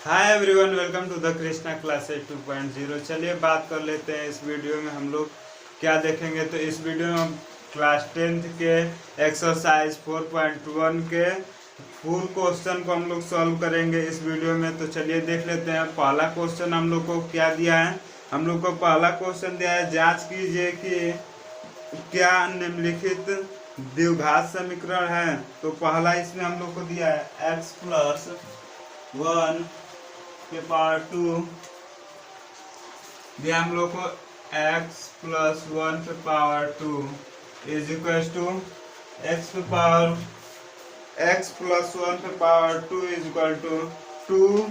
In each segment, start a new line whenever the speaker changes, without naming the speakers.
Hi everyone, welcome to the Krishna classes 2.0। चलिए बात कर लेते हैं। इस वीडियो में हम लोग क्या देखेंगे, तो इस वीडियो में हम क्लास 10th के एक्सरसाइज 4.1 के फुल क्वेश्चन को हम लोग सॉल्व करेंगे इस वीडियो में। तो चलिए देख लेते हैं। पहला क्वेश्चन हम लोग को क्या दिया है। हम लोग को पहला क्वेश्चन दिया है, जांच कीजिए कि क्या निम्नलिखित द्विघात समीकरण है। तो पहला इसमें हम लोग को दिया है x+1 के पावर 2 दिया हम लोग को x+1 के power 2 is equal to x+1 के power 2 is equal to 2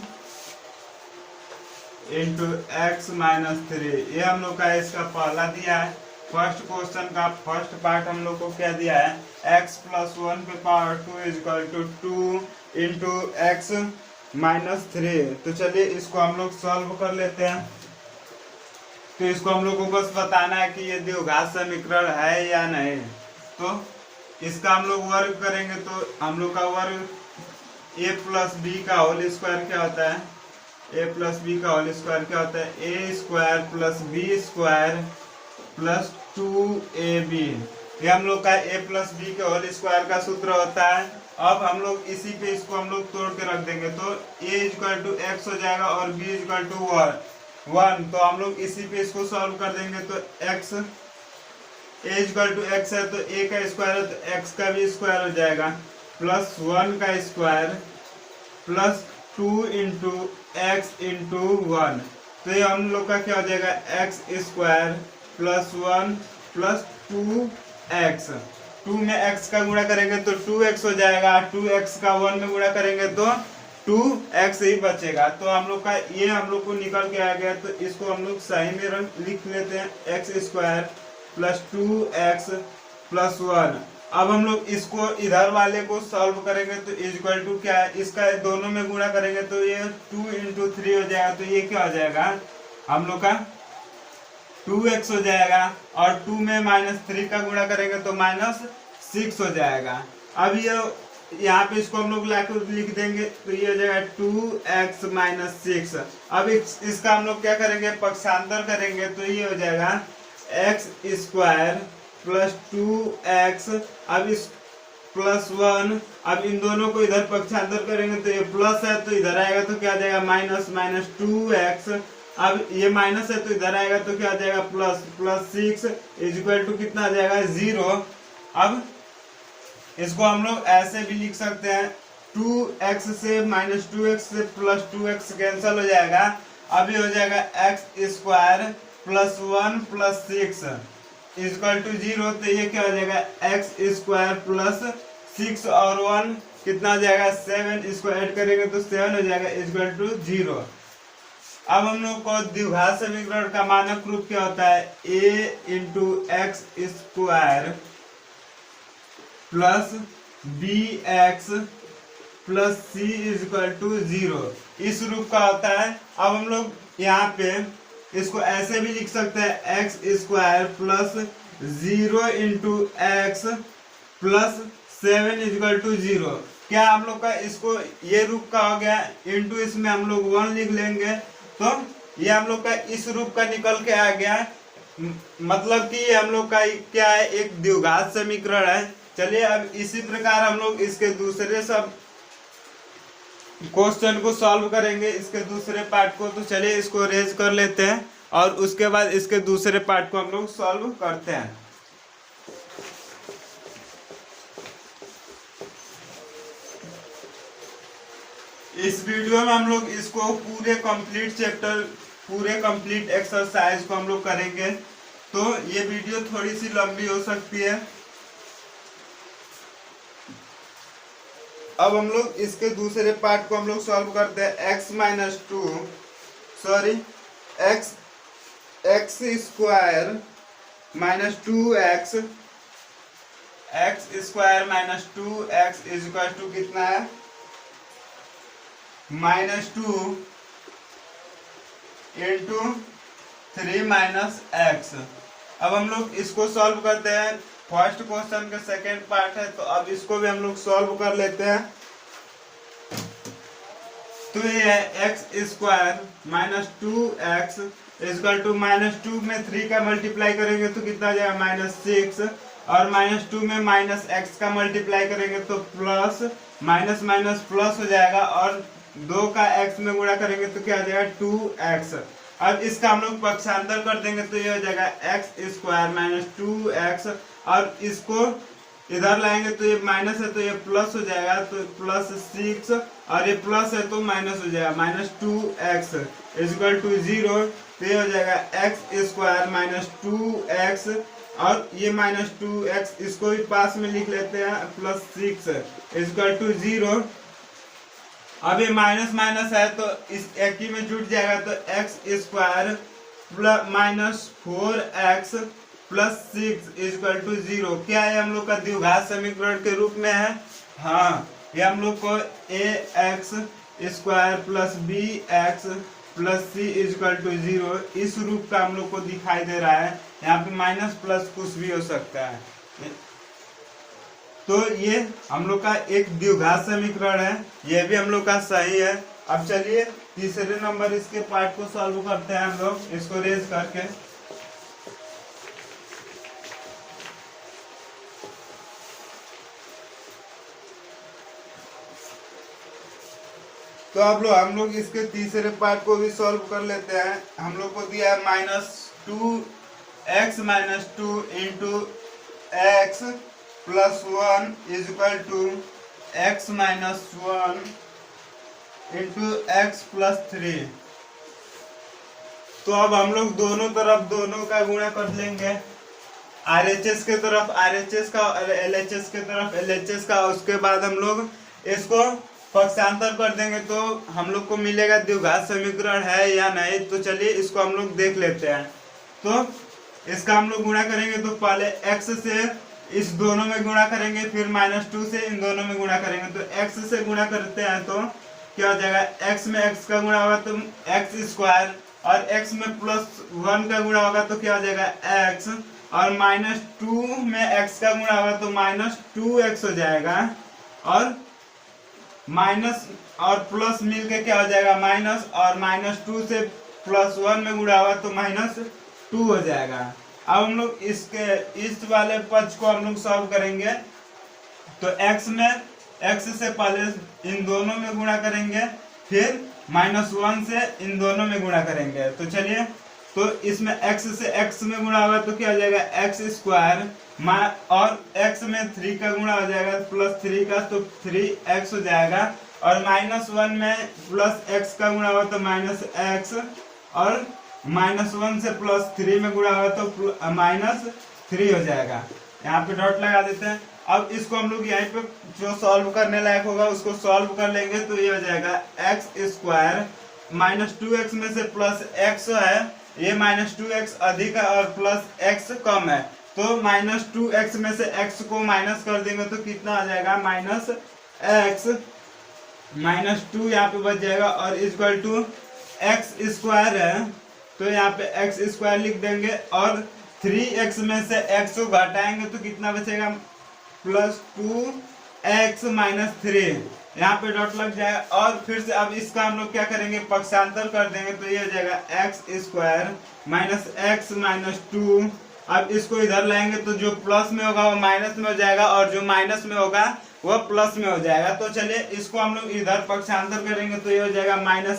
into x-3। ये हम लोग का इसका पहला दिया है। फर्स्ट क्वेश्चन का फर्स्ट पार्ट हम लोग को क्या दिया है, x+1 के power 2 is equal to 2 into x-3। तो चलिए इसको हम लोग सॉल्व कर लेते हैं। तो इसको हम लोग को बस बताना है कि ये द्विघात समीकरण है या नहीं। तो इसका हम लोग वर्ग करेंगे, तो हम लोग का वर्ग a प्लस बी का होल स्क्वायर क्या होता है, a प्लस बी का होल स्क्वायर क्या होता है, a square plus b square plus 2ab। ये हम लोग का a प्लस बी के होल स्क्वायर का सूत्र होता है। अब हम लोग इसी पे इसको हम लोग तोड़ के रख देंगे, तो a इक्वल टू x हो जाएगा और b इक्वल टू 1। तो हम लोग इसी पे इसको सॉल्व कर देंगे। तो x a equal to x है, तो a का स्क्वायर है तो x का भी स्क्वायर हो जाएगा, प्लस 1 का square plus 2 into x into 1। तो ये हम लोग का क्या हो जाएगा, x square plus 1 plus 2x। 2 में x का गुणा करेंगे तो 2x हो जाएगा, 2x का 1 में गुणा करेंगे तो 2x ही बचेगा। तो हम लोग का ये हम लोग को निकल के आ गया। तो इसको हम लोग सही में लिख लेते हैं, x square plus 2x plus 1। अब हम लोग इसको इधर वाले को सॉल्व करेंगे, तो इक्वल टू क्या है, इसका दोनों में गुणा करेंगे तो ये 2 इंटू 3 हो जाएगा। तो ये क्या हो जाएगा, हम लोग का 2x हो जाएगा, और 2 में -3 का गुणा करेंगे तो -6 हो जाएगा। अब ये यहाँ पे इसको हम लोग लाकर लिख देंगे, तो ये हो जाएगा 2x - 6। अब इसका हम लोग क्या करेंगे, पक्षांतर करेंगे, तो ये हो जाएगा एक्स स्क्वायर प्लस 2x। अब इस प्लस 1, अब इन दोनों को इधर पक्षांतर करेंगे तो ये प्लस है तो इधर आएगा तो क्या आ जाएगा, माइनस 2x। अब ये माइनस है तो इधर आएगा तो क्या आ जाएगा, प्लस 6 इज इक्वल टू कितना आ जाएगा, 0। अब इसको हम लोग ऐसे भी लिख सकते हैं, 2x से -2x से प्लस 2x कैंसिल हो जाएगा। अब ये हो जाएगा x square plus 1 plus 6 equal to 0। तो ये क्या हो जाएगा, एक्स स्क्वायर प्लस 6 और 1 कितना हो जाएगा, 7। इसको ऐड करेंगे तो 7 हो जाएगा इक्वल टू 0। अब हम लोग को द्विघात समीकरण का मानक रूप क्या होता है, a into x square plus b x plus c equal to 0, इस रूप का होता है। अब हम लोग यहाँ पे इसको ऐसे भी लिख सकते हैं, x square plus 0 into x plus 7 equal to 0। क्या हम लोग का इसको ये रूप का हो गया, इंटू इसमें हम लोग 1 लिख लेंगे, तो ये हम लोग का इस रूप का निकल के आ गया। मतलब कि ये हम लोग का क्या है, एक द्विघात समीकरण है। चलिए अब इसी प्रकार हम लोग इसके दूसरे सब क्वेश्चन को सॉल्व करेंगे, इसके दूसरे पार्ट को। तो चलिए इसको रेज कर लेते हैं और उसके बाद इसके दूसरे पार्ट को हम लोग सॉल्व करते हैं। इस वीडियो में हम लोग इसको पूरे कंप्लीट चैप्टर, पूरे कंप्लीट एक्सरसाइज को हम लोग करेंगे। तो ये वीडियो थोड़ी सी लंबी हो सकती है। अब हम लोग इसके दूसरे पार्ट को हम लोग सॉल्व करते हैं, x square minus 2x, x square minus 2x is equal to कितना है, -2 इंटू 3 माइनस एक्स। अब हम लोग इसको सॉल्व करते हैं। फर्स्ट क्वेश्चन का सेकेंड पार्ट है, तो अब इसको भी हम लोग सॉल्व कर लेते हैं। तो ये है x square minus 2x is equal to -2 में 3 का मल्टीप्लाई करेंगे तो कितना आ जाएगा -6, और -2 में -x का मल्टीप्लाई करेंगे तो प्लस माइनस माइनस प्लस हो जाएगा, और 2 का x में गुणा करेंगे तो क्या आ जाएगा 2x। अब इसका हम लोग पक्षांतर कर देंगे तो ये हो जाएगा एक्स स्क्वायर माइनस 2x, और इसको इधर लाएंगे तो ये माइनस है तो ये प्लस हो जाएगा, तो +6, और ये प्लस है तो माइनस हो जाएगा -2x इजकल टू 0। तो ये हो जाएगा एक्स स्क्वायर माइनस 2x, और ये -2x इसको भी पास में लिख लेते हैं, +6 इजकल टू 0। अब ये माइनस माइनस है तो इस एक ही में जुट जाएगा, तो x square minus 4x plus 6 is equal to 0। क्या है हम लोग का द्विघात समीकरण के रूप में है? हाँ, ये हम लोग को ax square plus bx plus c is equal to 0 इस रूप का हम लोग को दिखाई दे रहा है। यहाँ पे माइनस प्लस कुछ भी हो सकता है। तो ये हम लोग का एक द्विघात समीकरण है, ये भी हम लोग का सही है। अब चलिए तीसरे नंबर इसके पार्ट को सॉल्व करते हैं हम लोग, इसको रेज करके। तो अब हम लोग इसके तीसरे पार्ट को भी सॉल्व कर लेते हैं। हम लोग को दिया है -2x minus 2 into x plus 1 is equal to x minus 1 into x plus 3। तो अब हम लोग दोनों तरफ दोनों का गुणा कर लेंगे, RHS के तरफ RHS का और LHS के तरफ LHS का। उसके बाद हम लोग इसको पक्षांतर कर देंगे तो हम लोग को मिलेगा द्विघात समीकरण है या नहीं। तो चलिए इसको हम लोग देख लेते हैं। तो इसका हम लोग गुणा करेंगे तो पहले x से इस दोनों में गुणा करेंगे, फिर -2 से इन दोनों में गुणा करेंगे। तो x से गुणा करते हैं तो क्या हो जाएगा, x में x का गुणा होगा तो एक्स स्क्वायर, और x में +1 का गुणा होगा तो क्या हो जाएगा x, और -2 में x का गुणा होगा तो -2x हो जाएगा, और माइनस और प्लस मिलके क्या हो जाएगा माइनस, और -2 से +1 में गुणा होगा तो -2 हो जाएगा। अब हम लोग इसके इस वाले पक्ष को हम लोग सॉल्व करेंगे। तो x से पहले इन दोनों में गुणा करेंगे, फिर -1 से इन दोनों में गुणा करेंगे। तो चलिए, तो इसमें x से x में गुणा होगा तो क्या हो जाएगा एक्स स्क्वायर, और x में 3 का गुणा हो जाएगा +3 का तो 3x हो जाएगा, और -1 में +x का गुणा होगा तो -x, और -1 से +3 में गुणा होगा तो -3 हो जाएगा। यहाँ पे डॉट लगा देते हैं। अब इसको हम लोग यहाँ पे जो सॉल्व करने लायक होगा उसको सॉल्व कर लेंगे तो ये हो जाएगा एक्स स्क्वायर -2x में से +x है, ये -2x अधिक है और +x कम है, तो -2x में से x को माइनस कर देंगे तो कितना आ जाएगा -x, -2 यहाँ पे बच जाएगा, और इक्वल टू एक्स स्क्वायर है तो यहाँ पे एक्स स्क्वायर लिख देंगे, और 3x में से x को घटाएंगे तो कितना बचेगा +2x - 3, यहाँ पे डॉट लग जाएगा। और फिर से अब इसका हम लोग क्या करेंगे, पक्षांतर कर देंगे तो ये हो जाएगा एक्स स्क्वायर -x - 2। अब इसको इधर लाएंगे तो जो प्लस में होगा वो माइनस में हो जाएगा, और जो माइनस में होगा वो प्लस में हो जाएगा। तो चलिए इसको हम लोग इधर पक्षांतर करेंगे तो ये हो जाएगा -x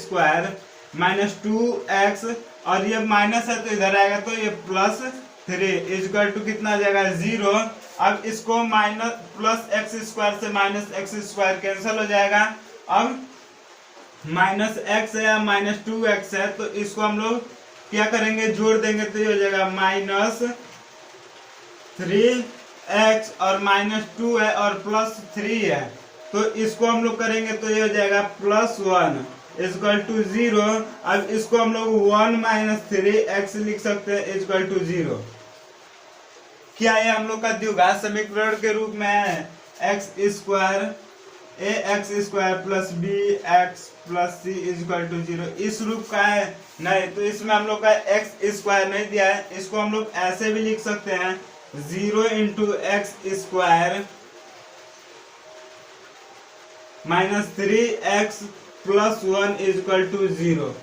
स्क्वायर -2x, और ये माइनस है तो इधर आएगा तो ये +3 इक्वल टू कितना आ जाएगा 0। अब इसको +x स्क्वायर से -x स्क्वायर कैंसिल हो जाएगा। अब -x है या -2x है तो इसको हम लोग क्या करेंगे, जोड़ देंगे तो ये हो जाएगा -3x, और -2 है और +3 है तो इसको हम लोग करेंगे तो ये हो जाएगा +1 इक्वल टू 0। अब इसको हम लोग 1 - 3x लिख सकते हैं इक्वल टू 0। क्या ये हम लोग का द्विघात समीकरण के रूप में है, x square ax square plus bx plus c equal to 0 इस रूप का है? नहीं, तो इसमें हम लोग का एक्स स्क्वायर नहीं दिया है, इसको हम लोग ऐसे भी लिख सकते हैं 0 × x स्क्वायर -3x +1 = 0।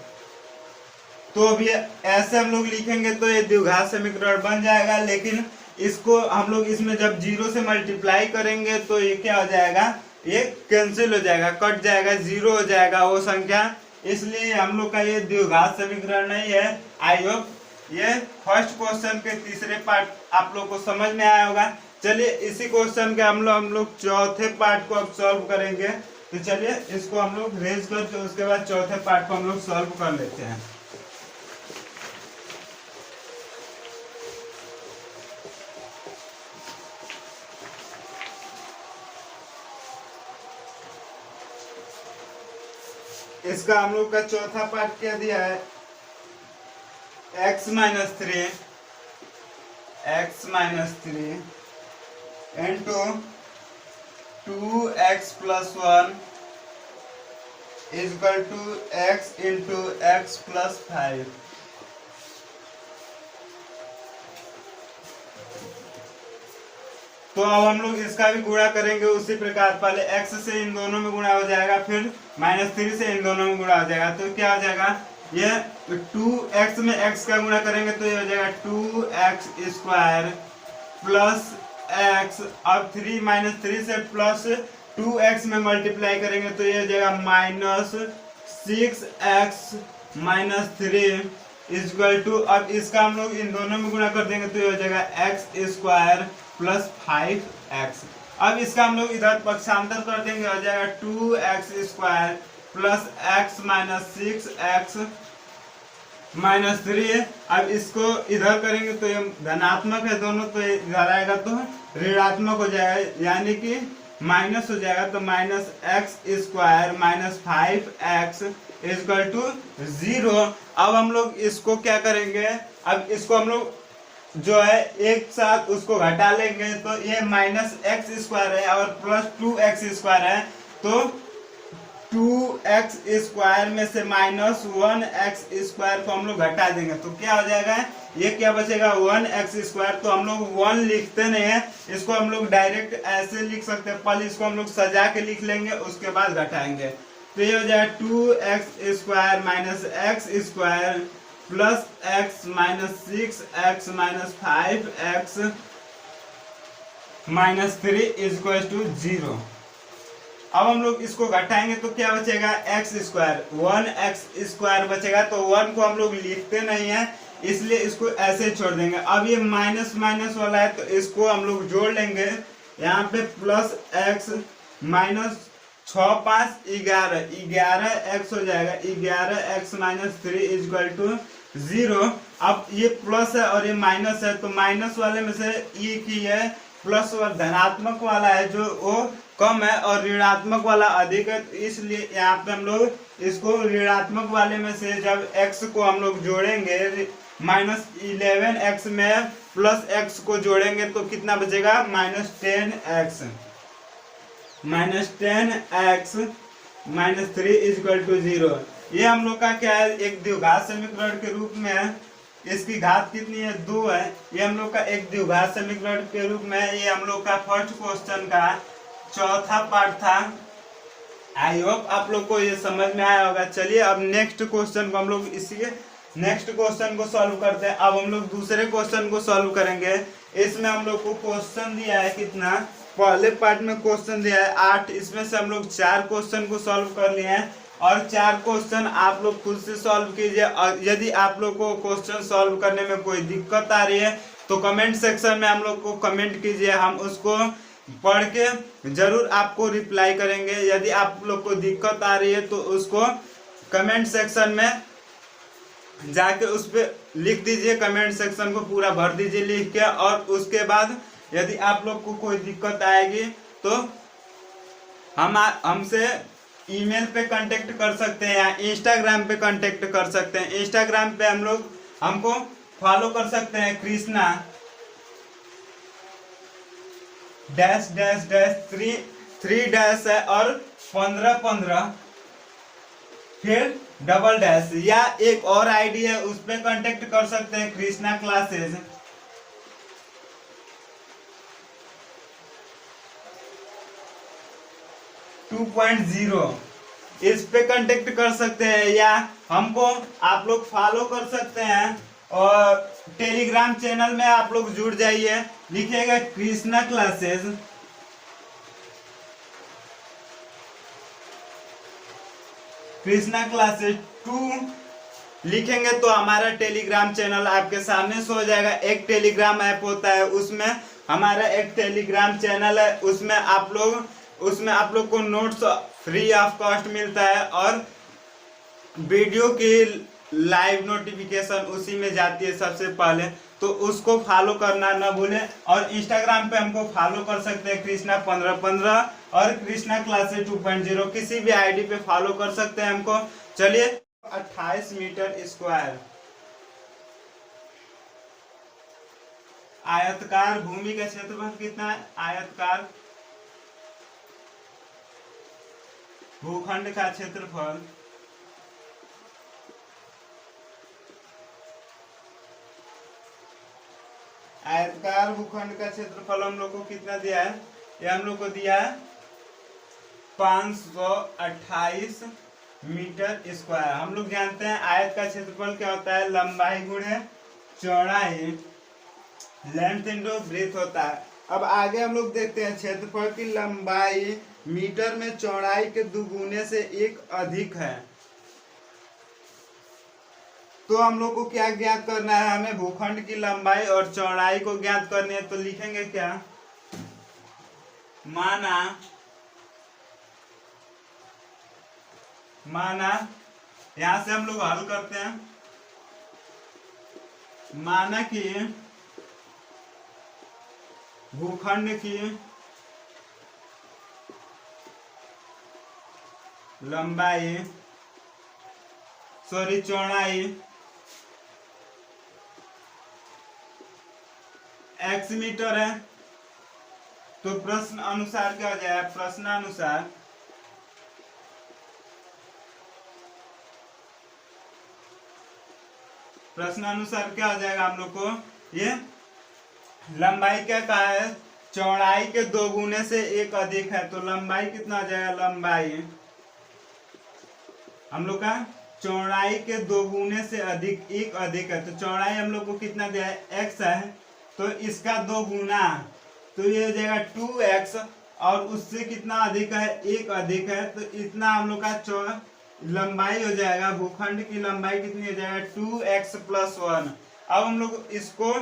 तो अब ये ऐसे हम लोग लिखेंगे तो ये द्विघात समीकरण बन जाएगा, लेकिन इसको हम लोग इसमें जब 0 से मल्टीप्लाई करेंगे तो ये क्या हो जाएगा, ये कैंसिल हो जाएगा, कट जाएगा, 0 हो जाएगा वो संख्या। इसलिए हम लोग का ये द्विघात समीकरण नहीं है। आई होप ये फर्स्ट क्वेश्चन के तीसरे पार्ट आप लोग को समझ में आया होगा। चलिए इसी क्वेश्चन के हम लोग चौथे पार्ट को अब सॉल्व करेंगे। तो चलिए इसको हम लोग रेज करके उसके बाद चौथे पार्ट को हम लोग सॉल्व कर लेते हैं। इसका हम लोग का चौथा पार्ट क्या दिया है, x - 3 into 2x + 1 = x into x + 5। तो अब हम लोग इसका भी गुणा करेंगे उसी प्रकार। पहले x से इन दोनों में गुणा हो जाएगा, फिर -3 से इन दोनों में गुणा हो जाएगा। तो क्या हो जाएगा, ये 2x में x का गुणा करेंगे तो ये हो जाएगा 2x² प्लस x। अब 3 से प्लस 2x में मल्टीप्लाई करेंगे तो ये हो जाएगा -6x - 3 = अब इसका हम लोग इन दोनों में गुणा कर देंगे तो ये हो जाएगा x² प्लस 5x। अब इसका हम लोग इधर पक्षांतर कर देंगे, हो जाएगा 2x² प्लस x - 6x - 3। अब इसको इधर करेंगे तो ये धनात्मक है दोनों, तो इधर आएगा तो ऋणात्मक हो जाएगा, यानी कि माइनस हो जाएगा। तो -x² - 5x = 0। अब हम लोग इसको क्या करेंगे, अब इसको हम लोग जो है एक साथ उसको घटा लेंगे। तो ये -x² है और प्लस 2x² है, तो 2x² में से -1x² को हम लोग घटा देंगे तो क्या हो जाएगा, ये क्या बचेगा 1x²। तो हम लोग 1 लिखते नहीं है, इसको हम लोग डायरेक्ट ऐसे लिख सकते हैं। पहले इसको हम लोग सजा के लिख लेंगे, उसके बाद घटाएंगे। तो ये हो जाएगा 2x² - x² plus x - 6x - 5x - 3 = 0। अब हम लोग इसको घटाएंगे तो क्या बचेगा, x², 1x² बचेगा। तो 1 को हम लोग लिखते नहीं है, इसलिए इसको ऐसे छोड़ देंगे। अब ये माइनस माइनस वाला है तो इसको हम लोग जोड़ लेंगे। यहाँ पे प्लस x -6 5 11x हो जाएगा, 11x - 3 = 0। अब ये प्लस है और ये माइनस है, तो माइनस वाले में से ई की है, प्लस और धनात्मक वाला है जो वो कम है और ऋणात्मक वाला अधिक है। तो इसलिए यहाँ पे हम लोग इसको ऋणात्मक वाले में से जब x को हम लोग जोड़ेंगे, -11x में प्लस x को जोड़ेंगे तो कितना बचेगा, -10x - 3 = 0। ये हम लोग का क्या है, एक द्विघात समीकरण के रूप में है। इसकी घात कितनी है, 2 है। ये हम लोग का एक द्विघात समीकरण के रूप में है। ये हम लोग का फर्स्ट क्वेश्चन का चौथा पार्ट था। आई होप आप लोग को ये समझ में आया होगा। चलिए अब नेक्स्ट क्वेश्चन को हम लोग इसी नेक्स्ट क्वेश्चन को सॉल्व करते हैं। अब हम लोग दूसरे क्वेश्चन को सॉल्व करेंगे। इसमें हम लोग को क्वेश्चन दिया है कितना, पहले पार्ट में क्वेश्चन दिया है 8, इसमें से हम लोग 4 क्वेश्चन को सॉल्व कर लिए हैं और 4 क्वेश्चन आप लोग खुद से सॉल्व कीजिए। और यदि आप लोग को क्वेश्चन सॉल्व करने में कोई दिक्कत आ रही है तो कमेंट सेक्शन में हम लोग को कमेंट कीजिए, हम उसको पढ़ के जरूर आपको रिप्लाई करेंगे। यदि आप लोग को दिक्कत आ रही है तो उसको कमेंट सेक्शन में जाके उस पर लिख दीजिए, कमेंट सेक्शन को पूरा भर दीजिए लिख के। और उसके बाद यदि आप लोग को कोई दिक्कत आएगी तो हमसे ईमेल पे कांटेक्ट कर सकते हैं या इंस्टाग्राम पे कांटेक्ट कर सकते हैं। इंस्टाग्राम पे हम लोग हमको फॉलो कर सकते हैं, कृष्णा -3 है और 15 फिर डबल डैश, या एक और आईडी है उस पर कांटेक्ट कर सकते हैं, कृष्णा क्लासेस। टू 2.0 इस पे कांटेक्ट कर सकते हैं या हमको आप लोग फॉलो कर सकते हैं। और टेलीग्राम चैनल में आप लोग जुड़ जाइए, लिखिएगा कृष्णा क्लासेस। कृष्णा क्लासेस 2 लिखेंगे तो हमारा टेलीग्राम चैनल आपके सामने शो हो जाएगा। एक टेलीग्राम ऐप होता है, उसमें हमारा एक टेलीग्राम चैनल है, उसमें आप लोग को नोट्स फ्री ऑफ कॉस्ट मिलता है और वीडियो की लाइव नोटिफिकेशन उसी में जाती है सबसे पहले, तो उसको फॉलो करना ना भूलें। और इंस्टाग्राम पे हमको फॉलो कर सकते हैं कृष्णा 1515 और कृष्णा क्लासेस 2.0, किसी भी आईडी पे फॉलो कर सकते हैं हमको। चलिए 28 मीटर स्क्वायर आयतकार भूमि का क्षेत्रफल कितना है? आयतकार भूखंड का क्षेत्रफल आयतकार भूखंड का क्षेत्रफल हम लोग को कितना दिया है? ये हम लोग को दिया है 528 मीटर स्क्वायर। हम लोग जानते हैं आयत का क्षेत्रफल क्या होता है? लंबाई गुणे चौड़ाई, लेंथ इनटू ब्रेथ होता है। अब आगे हम लोग देखते हैं क्षेत्रफल की लंबाई मीटर में चौड़ाई के दुगुने से एक अधिक है, तो हम लोग को क्या ज्ञात करना है? हमें भूखंड की लंबाई और चौड़ाई को ज्ञात करनी है। तो लिखेंगे क्या? माना यहां से हम लोग हल करते हैं। माना कि भूखंड की लंबाई चौड़ाई x मीटर है, तो प्रश्न अनुसार क्या हो जाएगा? प्रश्नानुसार क्या हो जाएगा हम लोग को? ये लंबाई क्या कहा है? चौड़ाई के दोगुने से एक अधिक है, तो लंबाई कितना हो जाएगा? लंबाई हम लोग का चौड़ाई के दोगुने से अधिक एक अधिक है, तो चौड़ाई हम लोग को कितना दिया है? x है, तो इसका दो गुना, तो ये हो जाएगा 2x, और उससे कितना अधिक है? एक अधिक है, तो इतना हम लोग का लंबाई हो जाएगा। भूखंड की लंबाई कितनी हो जाएगा? 2x + 1। अब हम लोग इसको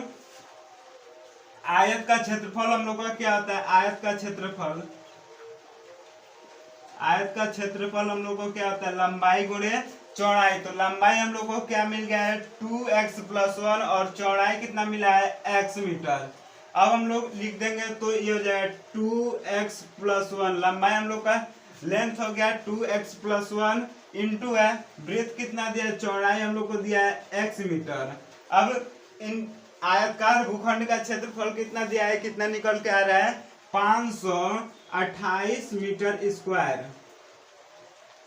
आयत का क्षेत्रफल हम लोग का क्या होता है? आयत का क्षेत्रफल हम लोग को क्या होता है? लंबाई गुणे चौड़ाई। तो लंबाई हम लोग को क्या मिल गया है? 2x + 1, और चौड़ाई कितना मिला है? x metre. अब हम लोग लिख देंगे तो ये हो जाएगा 2x + 1। लंबाई हम लोग का लेंथ हो गया 2x + 1 इंटू है ब्रेथ कितना दिया है? चौड़ाई हम लोग को दिया है x मीटर। अब इन आयतकार भूखंड का क्षेत्रफल कितना दिया है? कितना निकल के आ रहा है? 528 मीटर स्क्वायर।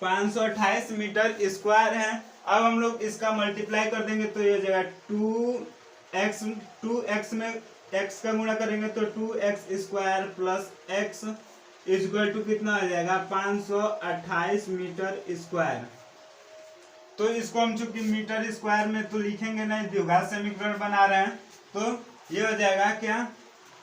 528 मीटर स्क्वायर है। अब हम लोग इसका मल्टीप्लाई कर देंगे तो ये हो जाएगा 2x में x का गुणा करेंगे तो 2x² + x = कितना आ जाएगा? 528 मीटर स्क्वायर। तो इसको हम चूंकि मीटर स्क्वायर में तो लिखेंगे नहीं, द्विघात समीकरण बना रहे हैं, तो ये हो जाएगा क्या?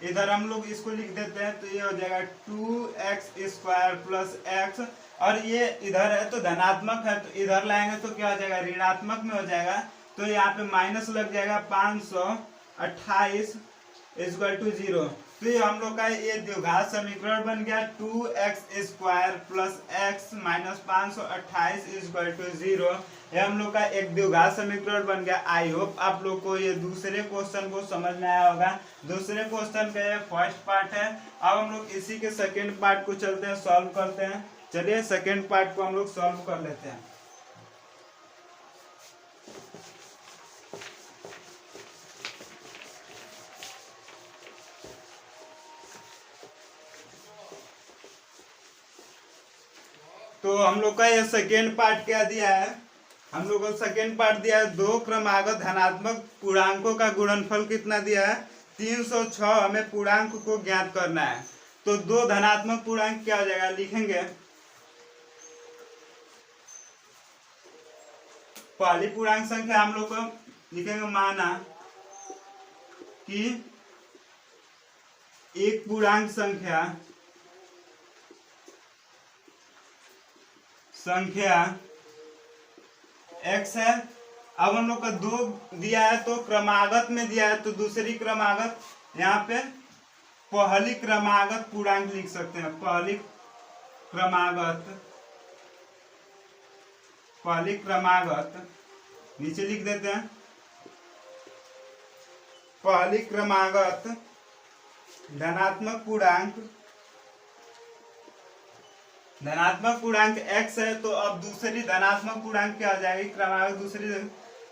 इधर हम लोग इसको लिख देते हैं, तो ये हो जाएगा 2x² + x, और ये इधर है तो धनात्मक है, तो इधर लाएंगे तो क्या हो जाएगा? ऋणात्मक में हो जाएगा, तो यहाँ पे माइनस लग जाएगा। 528 = 0। तो ये हम लोग का ये द्विघात समीकरण बन गया 2x² + x - 528 = 0। ये हम लोग का एक द्विघात समीकरण बन गया। आई होप आप लोग को ये दूसरे क्वेश्चन को समझ में आया होगा। दूसरे क्वेश्चन का ये फर्स्ट पार्ट है। अब हम लोग इसी के सेकेंड पार्ट को चलते हैं, सॉल्व करते हैं। चलिए सेकेंड पार्ट को हम लोग सॉल्व कर लेते हैं। तो हम लोग का ये सेकेंड पार्ट क्या दिया है? हम लोग को सेकेंड पार्ट दिया है दो क्रमागत धनात्मक पूर्णांकों का गुणनफल कितना दिया है? 306। हमें पूर्णांक को ज्ञात करना है। तो दो धनात्मक पूर्णांक क्या हो जाएगा? लिखेंगे पहली पूर्णांक संख्या हम लोग को लिखेंगे, माना कि एक पूर्णांक संख्या x है। अब हम लोग का 2 दिया है तो क्रमागत में दिया है, तो दूसरी क्रमागत, यहाँ पे पहली क्रमागत पूर्णांक लिख सकते हैं। पहली क्रमागत नीचे लिख देते हैं। पहली क्रमागत धनात्मक पूर्णांक x है, तो अब दूसरी धनात्मक पूर्णांक क्या हो जाएगी, क्रमागत दूसरी,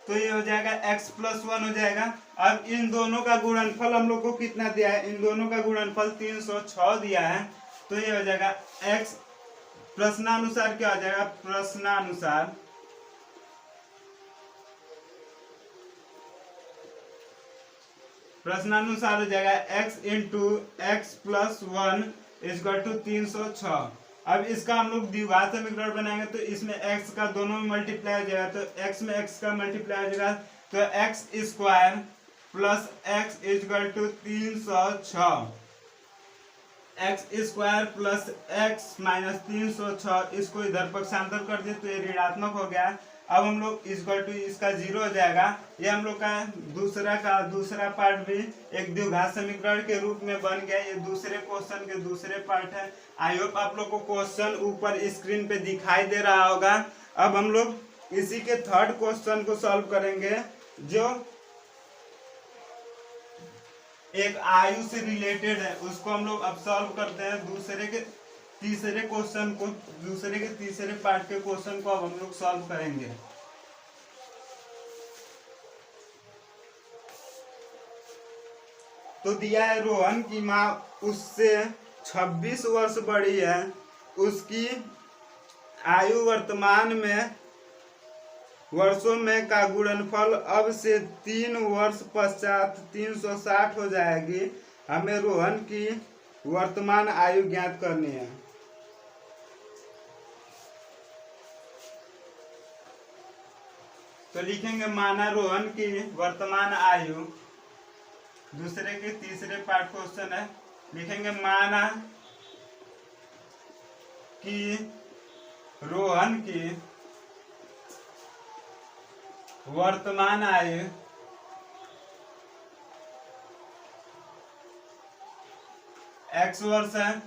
तो ये हो जाएगा x+1 हो जाएगा। अब इन दोनों का गुणनफल हम लोग को कितना दिया है, इन दोनों का गुणनफल 306 दिया है, तो ये हो जाएगा x, प्रश्नानुसार क्या हो जाएगा, प्रश्नानुसार हो जाएगा x इंटू x+1 = 306। अब इसका हम लोग द्विघात समीकरण बनाएंगे, तो इसमें x का दोनों में मल्टीप्लाई हो जाएगा, तो x में x का मल्टीप्लाई हो जाएगा, तो x² plus x = 306, x² plus x minus 306, इसको इधर पक्षांतर कर दे तो ये ऋणात्मक हो गया। अब हम लोग इसका 0 हो जाएगा। ये हम लोग का दूसरा पार्ट भी एक द्विघात समीकरण के रूप में बन गया। ये दूसरे क्वेश्चन के दूसरे पार्ट है। आई होप आप लोग को क्वेश्चन ऊपर स्क्रीन पे दिखाई दे रहा होगा। अब हम लोग इसी के थर्ड क्वेश्चन को सॉल्व करेंगे, जो एक आयु से रिलेटेड है। उसको हम लोग अब सॉल्व करते हैं। दूसरे के तीसरे पार्ट के क्वेश्चन को अब हम लोग सॉल्व करेंगे। तो दिया है रोहन की माँ उससे 26 वर्ष बड़ी है, उसकी आयु वर्तमान में वर्षों में का गुणनफल अब से 3 वर्ष पश्चात 360 हो जाएगी। हमें रोहन की वर्तमान आयु ज्ञात करनी है। तो लिखेंगे, माना रोहन की वर्तमान आयु, दूसरे के तीसरे पार्ट क्वेश्चन है। लिखेंगे, माना कि रोहन की वर्तमान आयु x वर्ष है।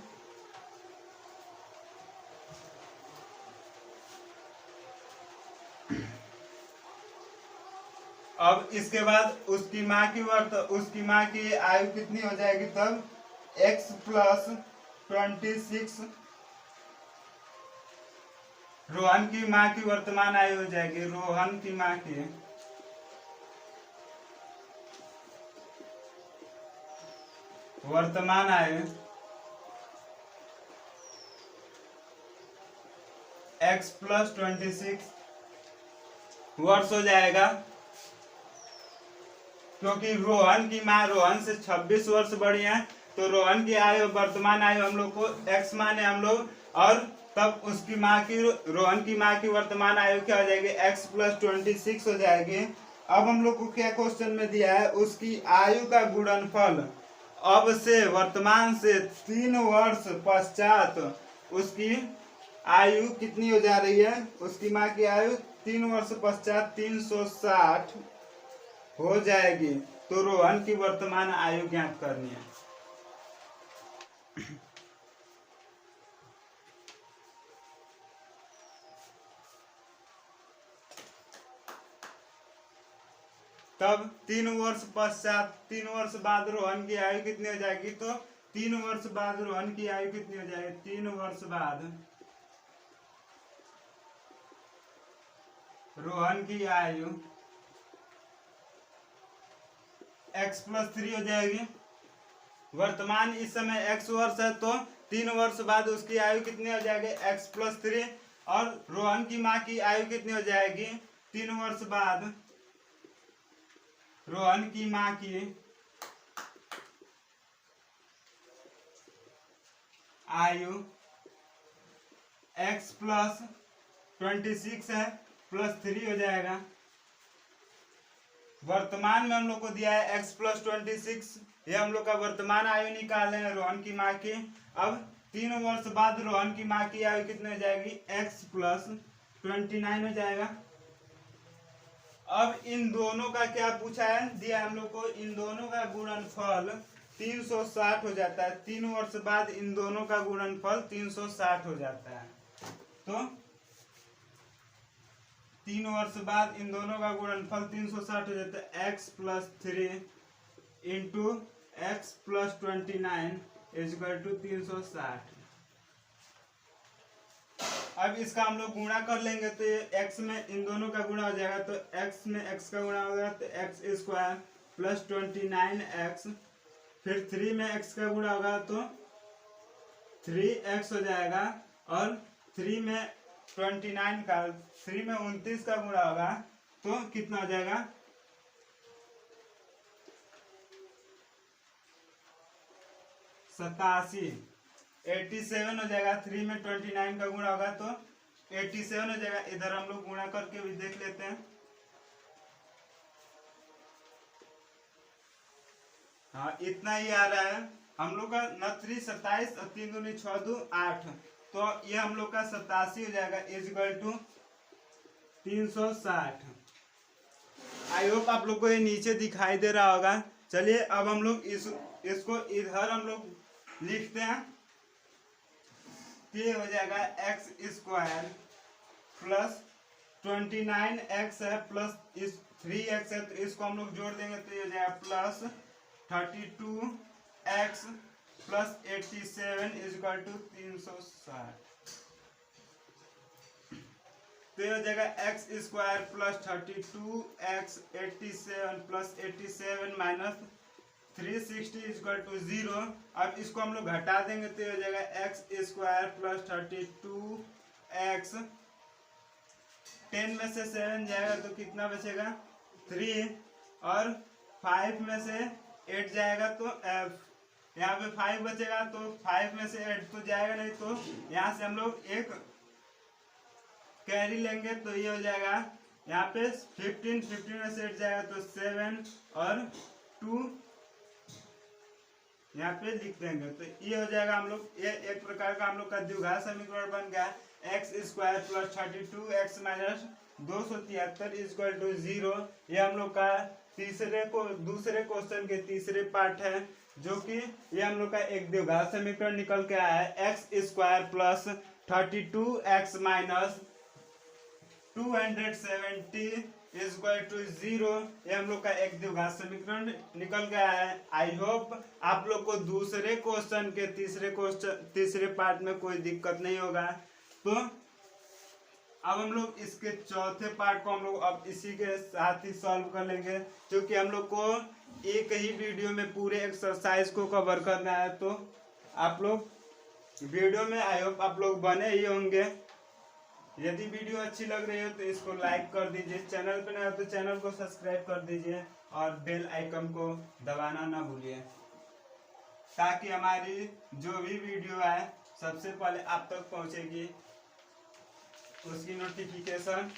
अब इसके बाद उसकी माँ की आयु कितनी हो जाएगी, तब x+26 रोहन की माँ की वर्तमान आयु हो जाएगी। रोहन की माँ की वर्तमान आयु x+26 वर्ष हो जाएगा, क्योंकि रोहन की माँ रोहन से 26 वर्ष बड़ी है। तो रोहन की आयु, वर्तमान आयु हम लोग को x माने हम लोग, और तब उसकी माँ की, रोहन की माँ की वर्तमान आयु क्या हो जाएगी, x+26 हो जाएगी। अब हम लोग को क्या क्वेश्चन में दिया है, उसकी आयु का गुणनफल अब से, वर्तमान से 3 वर्ष पश्चात उसकी आयु कितनी हो जा रही है, उसकी माँ की आयु 3 वर्ष पश्चात 360 हो जाएगी। तो रोहन की वर्तमान आयु ज्ञात करनी है। तब 3 वर्ष पश्चात, 3 वर्ष बाद रोहन की आयु कितनी हो जाएगी, तो 3 वर्ष बाद रोहन की आयु कितनी हो जाएगी, 3 वर्ष बाद रोहन की आयु x+3 हो जाएगी। वर्तमान इस समय x वर्ष है, तो 3 वर्ष बाद उसकी आयु कितनी हो जाएगी, x+3, और रोहन की माँ की आयु कितनी हो जाएगी, 3 वर्ष बाद रोहन की माँ की आयु x+26 है। +3 हो जाएगा। वर्तमान में हम लोग को दिया है x + 26, ये हम लोग का वर्तमान आयु निकाले हैं रोहन की माँ की। अब 3 वर्ष बाद रोहन की माँ की आयु कितनी हो जाएगी, x + 29 हो जाएगा। अब इन दोनों का क्या पूछा है, दिया हम लोग को, इन दोनों का गुणनफल 360 हो जाता है। 3 वर्ष बाद इन दोनों का गुणनफल 360 हो जाता है। तो 3 वर्ष बाद इन दोनों का गुणनफल 360 हो जाता है। x + 3 into x + 29 = 360। अब इसका हम लोग गुणा कर लेंगे तो ये x में इन दोनों का गुणा हो जाएगा, तो x में x का गुणा होगा तो x² + 29x, फिर 3 में x का गुणा होगा तो 3x हो जाएगा, और 3 में 29 का 3 में 29 का गुणा होगा तो कितना हो जाएगा, 87 हो जाएगा। 3 में 29 का गुणा होगा तो 87 हो जाएगा। इधर हम लोग गुणा करके भी देख लेते हैं। हाँ, इतना ही आ रहा है हम लोग का। 9 × 27 और 3 × 6 = 8, तो ये हम लोग का 87 हो जाएगा = 360। आई होप आप लोग को ये नीचे दिखाई दे रहा होगा। चलिए अब हम लोग इसको इधर हम लोग लिखते हैं। ये हो जाएगा x² + 29x है प्लस इस 3x है, तो इसको हम लोग जोड़ देंगे तो ये हो जाएगा +32x + 87 = 360। तो ये हो जाएगा x² + 32x 87 + 87 - 360 = 0। अब इसको हम लोग घटा देंगे तो ये हो जाएगा x² + 32x, 10 में से 7 जाएगा तो कितना बचेगा, 3, और 5 में से 8 जाएगा तो यहाँ पे 5 बचेगा, तो 5 में से 8 तो जाएगा नहीं, तो यहाँ से हम लोग एक कैरी लेंगे तो ये हो जाएगा यहाँ पे 15 में से 8 जाएगा तो 7 और 2 यहाँ पे लिख देंगे, तो ये हो जाएगा हम लोग, ये एक प्रकार का हम लोग का द्विघात समीकरण बन गया। x² + 32x - 273 = 0। ये हम लोग का दूसरे क्वेश्चन के तीसरे पार्ट है, जो कि ये हम लोग का एक द्विघात समीकरण निकल के आया है। x² + 32x - 270 = 0। ये हम लोग का एक द्विघात समीकरण निकल गया है। आई होप आप लोग को दूसरे क्वेश्चन के तीसरे पार्ट में कोई दिक्कत नहीं होगा। तो अब हम लोग इसके चौथे पार्ट को हम लोग अब इसी के साथ ही सॉल्व कर लेंगे, क्योंकि हम लोग को एक ही वीडियो में पूरे एक्सरसाइज को कवर करना है। तो आप लोग वीडियो में आई होप आप लोग बने ही होंगे। यदि वीडियो अच्छी लग रही हो तो इसको लाइक कर दीजिए, चैनल पे नए हो तो चैनल को सब्सक्राइब कर दीजिए, और बेल आइकन को दबाना ना भूलिए, ताकि हमारी जो भी वीडियो है सबसे पहले आप तक पहुंचेगी, उसकी नोटिफिकेशन।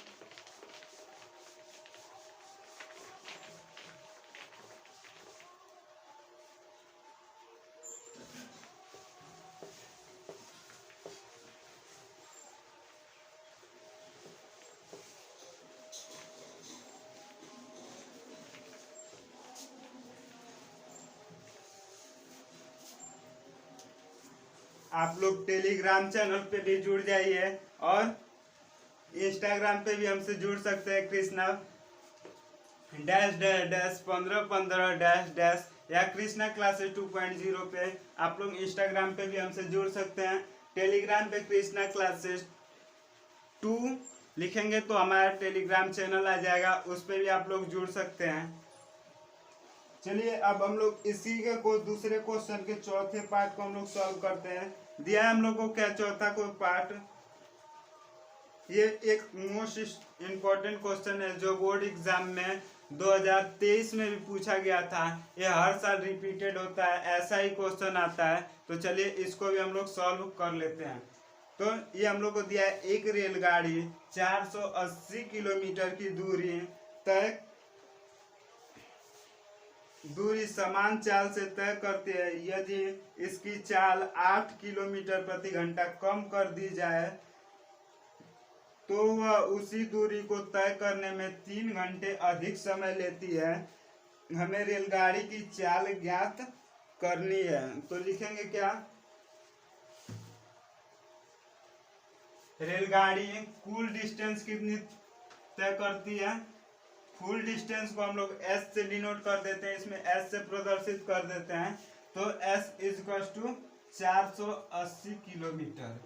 आप लोग टेलीग्राम चैनल पे भी जुड़ जाइए, और इंस्टाग्राम पे भी हमसे जुड़ सकते हैं, कृष्णा -1515 या कृष्णा क्लासेस 2.0 पे। आप लोग इंस्टाग्राम पे भी हमसे जुड़ सकते हैं। टेलीग्राम पे कृष्णा क्लासेस 2 लिखेंगे तो हमारा टेलीग्राम चैनल आ जाएगा, उस पर भी आप लोग जुड़ सकते हैं। चलिए अब हम लोग इसी के दूसरे क्वेश्चन के चौथे पार्ट को हम लोग सॉल्व करते हैं। दिया है हम लोग को क्या, चौथा कोई पार्ट। ये एक मोस्ट इम्पोर्टेंट क्वेश्चन है जो बोर्ड एग्जाम में 2023 में भी पूछा गया था। ये हर साल रिपीटेड होता है, ऐसा ही क्वेश्चन आता है। तो चलिए इसको भी हम लोग सॉल्व कर लेते हैं। तो ये हम लोग को दिया है एक रेलगाड़ी 480 किलोमीटर की दूरी समान चाल से तय करती है। यदि इसकी चाल 8 किलोमीटर प्रति घंटा कम कर दी जाए तो वह उसी दूरी को तय करने में 3 घंटे अधिक समय लेती है। हमें रेलगाड़ी की चाल ज्ञात करनी है। तो लिखेंगे क्या, रेलगाड़ी कुल डिस्टेंस कितनी तय करती है। फुल डिस्टेंस को हम लोग s से डिनोट कर देते हैं, इसमें s से प्रदर्शित कर देते हैं। तो s इक्वल टू 480 किलोमीटर।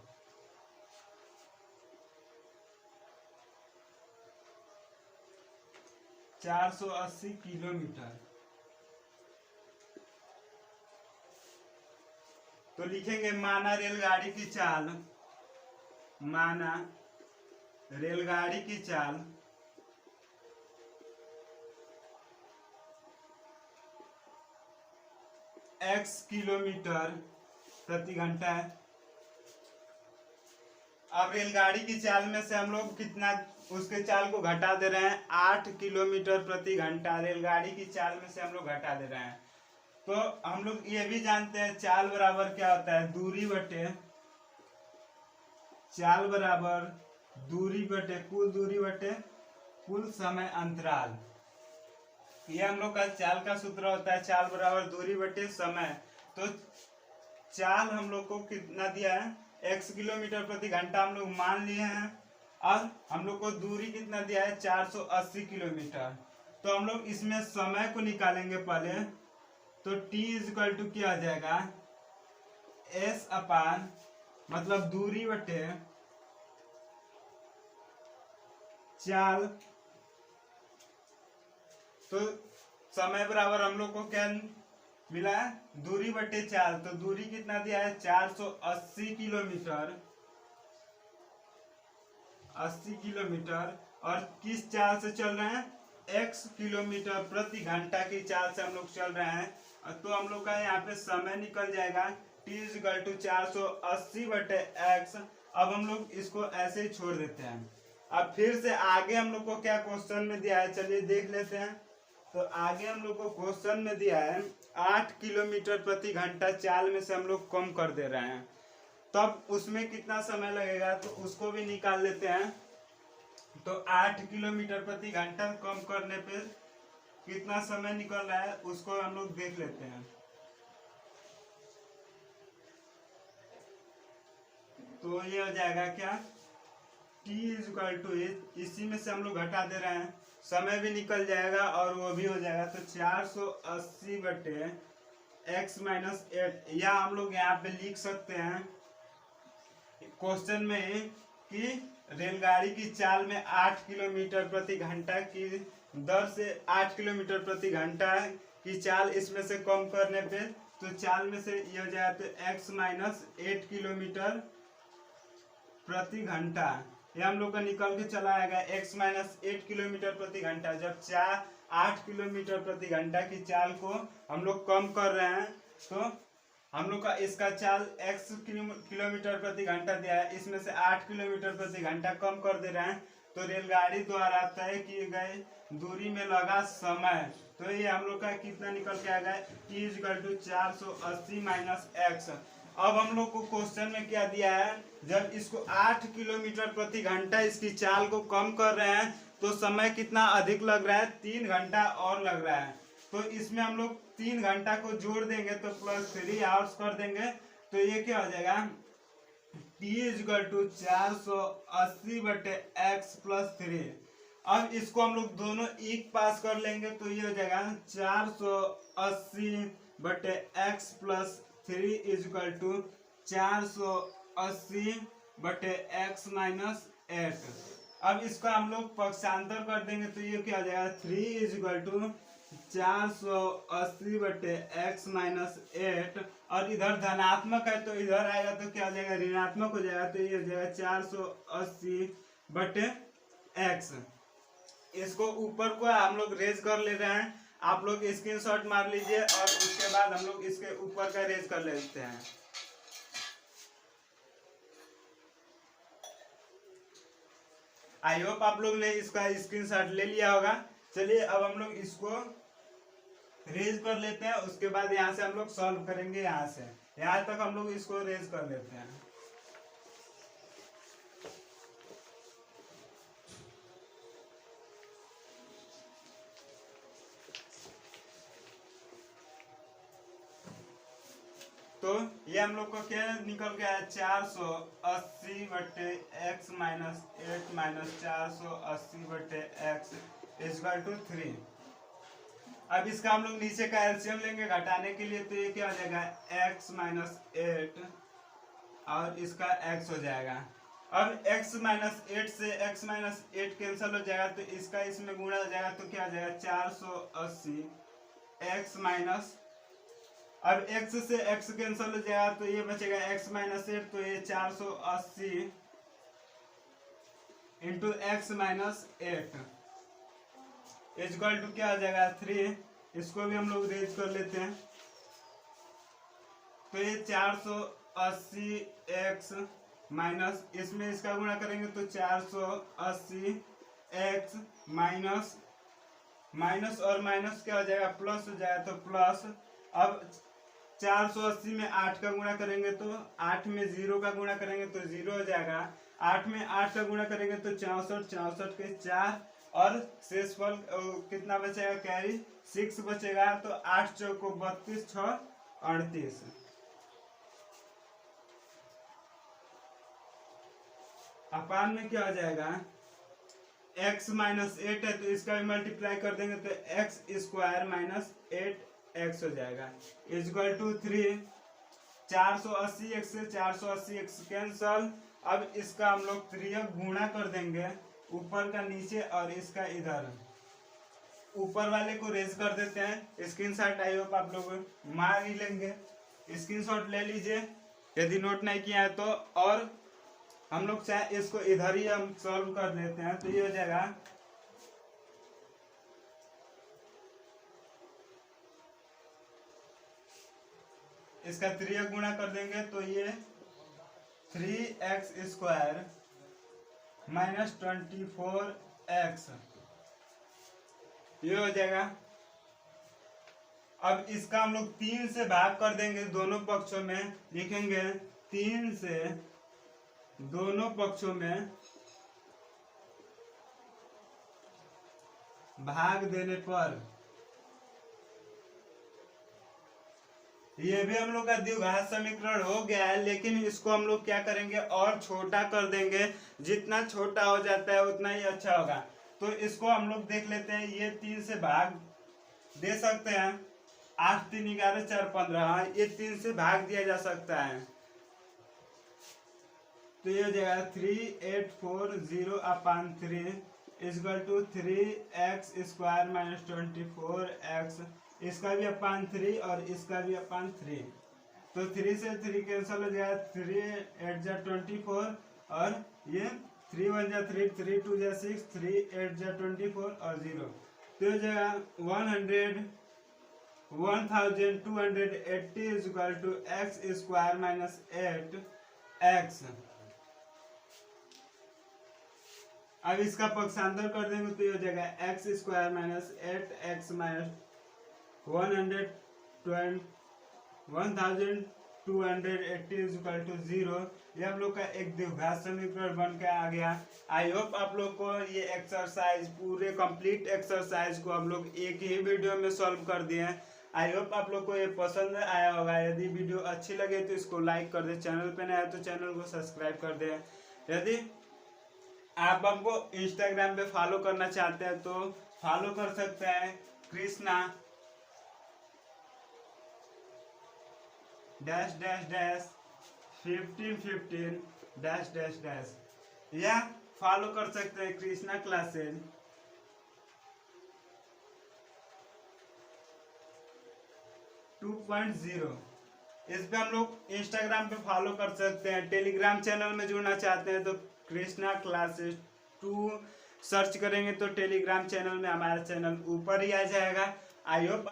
तो लिखेंगे माना रेलगाड़ी की चाल, माना रेलगाड़ी की चाल x किलोमीटर प्रति घंटा है। अब रेलगाड़ी की चाल में से हम लोग कितना उसके चाल को घटा दे रहे हैं, 8 किलोमीटर प्रति घंटा रेलगाड़ी की चाल में से हम लोग घटा दे रहे हैं। तो हम लोग ये भी जानते हैं चाल बराबर क्या होता है, दूरी बटे चाल बराबर दूरी बटे कुल समय अंतराल। ये हम लोग का चाल का सूत्र होता है, चाल बराबर दूरी बटे समय। तो चाल हम लोग को कितना दिया है, x किलोमीटर प्रति घंटा हम लोग मान लिए हैं, और हम लोग को दूरी कितना दिया है 480 किलोमीटर। तो हम लोग इसमें समय को निकालेंगे पहले। तो t इक्वल टू क्या आ जाएगा, s अपान मतलब दूरी बटे चाल। तो समय बराबर हम लोग को क्या मिला है, दूरी बटे चाल। तो दूरी कितना दिया है 480 किलोमीटर, 80 किलोमीटर। और किस चाल से चल रहे हैं, x किलोमीटर प्रति घंटा की चाल से हम लोग चल रहे हैं। तो हम लोग का यहाँ पे समय निकल जाएगा t इक्वल टू 480 बटे x। अब हम लोग इसको ऐसे ही छोड़ देते हैं। अब फिर से आगे हम लोग को क्या क्वेश्चन में दिया है, चलिए देख लेते हैं। तो आगे हम लोग को क्वेश्चन में दिया है 8 किलोमीटर प्रति घंटा चाल में से हम लोग कम कर दे रहे हैं, तब उसमें कितना समय लगेगा, तो उसको भी निकाल लेते हैं। तो 8 किलोमीटर प्रति घंटा कम करने पे कितना समय निकल रहा है उसको हम लोग देख लेते हैं। तो ये हो जाएगा क्या, t इक्वल टू इसी में से हम लोग घटा दे रहे हैं, समय भी निकल जाएगा और वो भी हो जाएगा। तो 480 बटे x माइनस 8, या हम लोग यहाँ पे लिख सकते हैं क्वेश्चन में कि रेलगाड़ी की चाल में 8 किलोमीटर प्रति घंटा की दर से 8 किलोमीटर प्रति घंटा की चाल इसमें से कम करने पे, तो चाल में से ये हो जाएगा तो x माइनस 8 किलोमीटर प्रति घंटा। ये हम लोग का निकल के चला आएगा x माइनस 8 किलोमीटर प्रति घंटा। जब 8 किलोमीटर प्रति घंटा की चाल को हम लोग कम कर रहे हैं, तो हम लोग का इसका चाल x किलोमीटर प्रति घंटा दिया है, इसमें से 8 किलोमीटर प्रति घंटा कम कर दे रहे हैं। तो रेलगाड़ी द्वारा तय किए गए दूरी में लगा समय, तो ये हम लोग का कितना निकल के आएगा, t equal to 480 minus x। अब हम लोग को क्वेश्चन में क्या दिया है, जब इसको 8 किलोमीटर प्रति घंटा इसकी चाल को कम कर रहे हैं तो समय कितना अधिक लग रहा है, 3 घंटा और लग रहा है। तो इसमें हम लोग 3 घंटा को जोड़ देंगे तो +3 आवर्स कर देंगे। तो ये क्या हो जाएगा, t इक्वल टू 480 बटे x प्लस 3। अब इसको हम लोग दोनों एक पास कर लेंगे तो ये हो जाएगा 480 बटे x प्लस 3 इक्वल टू 480 बटे x माइनस 8। अब इसका हम लोग पक्षांतर कर देंगे तो ये क्या हो जाएगा, 3 इक्वल टू 480 बटे x माइनस 8। और इधर धनात्मक है तो इधर आएगा तो क्या हो जाएगा, ऋणात्मक हो जाएगा। तो ये हो जाएगा 480 बटे x। इसको ऊपर को हम लोग रेज कर ले रहे हैं, आप लोग स्क्रीनशॉट मार लीजिए और उसके बाद हम लोग इसके ऊपर का रेज कर लेते हैं। आई होप आप लोग ने इसका स्क्रीनशॉट ले लिया होगा। चलिए अब हम लोग इसको रेज कर लेते हैं, उसके बाद यहाँ से हम लोग सॉल्व करेंगे। यहाँ से यहाँ तक हम लोग इसको रेज कर लेते हैं। तो ये हम लोग को क्या निकल गया है, 480 - 8 - 480 = 3। अब इसका हम लोग नीचे का एलसीएम लेंगे घटाने के लिए, तो ये क्या हो जाएगा, x - 8 और इसका x हो जाएगा। अब x - 8 से x - 8 कैंसिल हो जाएगा, तो इसका इसमें गुणा हो जाएगा, तो क्या हो जाएगा, 480 x माइनस, अब x से x कैंसिल हो जाएगा, तो ये बचेगा x - 8, तो ये 480 इंटू x - 8 इक्वल टू क्या हो जाएगा, 3। इसको भी हम लोग रेज कर लेते हैं। तो ये 480x माइनस, इसमें इसका गुणा करेंगे तो 480x माइनस, माइनस और माइनस क्या हो जाएगा, प्लस हो जाएगा, तो प्लस। अब 480 में 8 का गुणा करेंगे तो 8 में 0 का गुणा करेंगे तो 0 हो जाएगा। 8 में 8 का गुणा करेंगे तो 64, 64 के 4 और शेषफल कितना बचेगा, कैरी 6 बचेगा। तो 8 चौको 32, 6 38। अपान में क्या हो जाएगा, x - 8 है तो इसका भी मल्टीप्लाई कर देंगे तो x² - 8x हो जाएगा इक्वल टू 3। 480x से 480x कैंसल। अब इसका हम लोग 3 गुणा कर देंगे, ऊपर का नीचे और इसका इधर। ऊपर वाले को रेज कर देते हैं। स्क्रीनशॉट आई होप आप लोग मार ही लेंगे, स्क्रीनशॉट ले लीजिए यदि नोट नहीं किया है तो। और हम लोग चाहे इसको इधर ही हम सॉल्व कर लेते हैं, तो ये हो जाएगा इसका 3 गुणा कर देंगे तो ये 3x² - 24x ये हो जाएगा। अब इसका हम लोग 3 से भाग कर देंगे, दोनों पक्षों में लिखेंगे 3 से दोनों पक्षों में भाग देने पर ये भी हम लोग का द्विघात समीकरण हो गया है। लेकिन इसको हम लोग क्या करेंगे, और छोटा कर देंगे। जितना छोटा हो जाता है उतना ही अच्छा होगा। तो इसको हम लोग देख लेते हैं, ये 3 से भाग दे सकते हैं। 8 - 3 = 11, 4 - 15, ये 3 से भाग दिया जा सकता है। तो ये हो जाएगा 3840/3 = 3x² - 24x। इसका भी अपान 3 और इसका भी अपान 3। तो 3 से 3 कैंसिल हो जाएगा, 3 × 8 = 24 और ये 3 × 1 = 3, 3 × 2 = 6, 3 × 8 = 24 और 0। तो हो जाएगा 1280 = x² - 8x। अब इसका पक्षांतर कर देंगे तो ये हो जाएगा x² - 8x - 1280 = 0। ये हम लोग का एक द्विघात समीकरण बन के आ गया। आई होप आप लोग को ये एक्सरसाइज, पूरे कंप्लीट एक्सरसाइज को हम लोग एक ही वीडियो में सॉल्व कर दिए हैं। आई होप आप लोग को ये पसंद आया होगा। यदि वीडियो अच्छी लगे तो इसको लाइक कर दे, चैनल पे नया है तो चैनल को सब्सक्राइब कर दे। यदि आप हमको इंस्टाग्राम पे फॉलो करना चाहते हैं तो फॉलो कर सकते हैं, कृष्णा -1515 या फॉलो कर सकते हैं कृष्णा क्लासेज 2.0। इस पे हम लोग इंस्टाग्राम पे फॉलो कर सकते हैं। टेलीग्राम चैनल में जुड़ना चाहते हैं तो कृष्णा क्लासेज 2 सर्च करेंगे तो टेलीग्राम चैनल में हमारा चैनल ऊपर ही आ जाएगा। I hope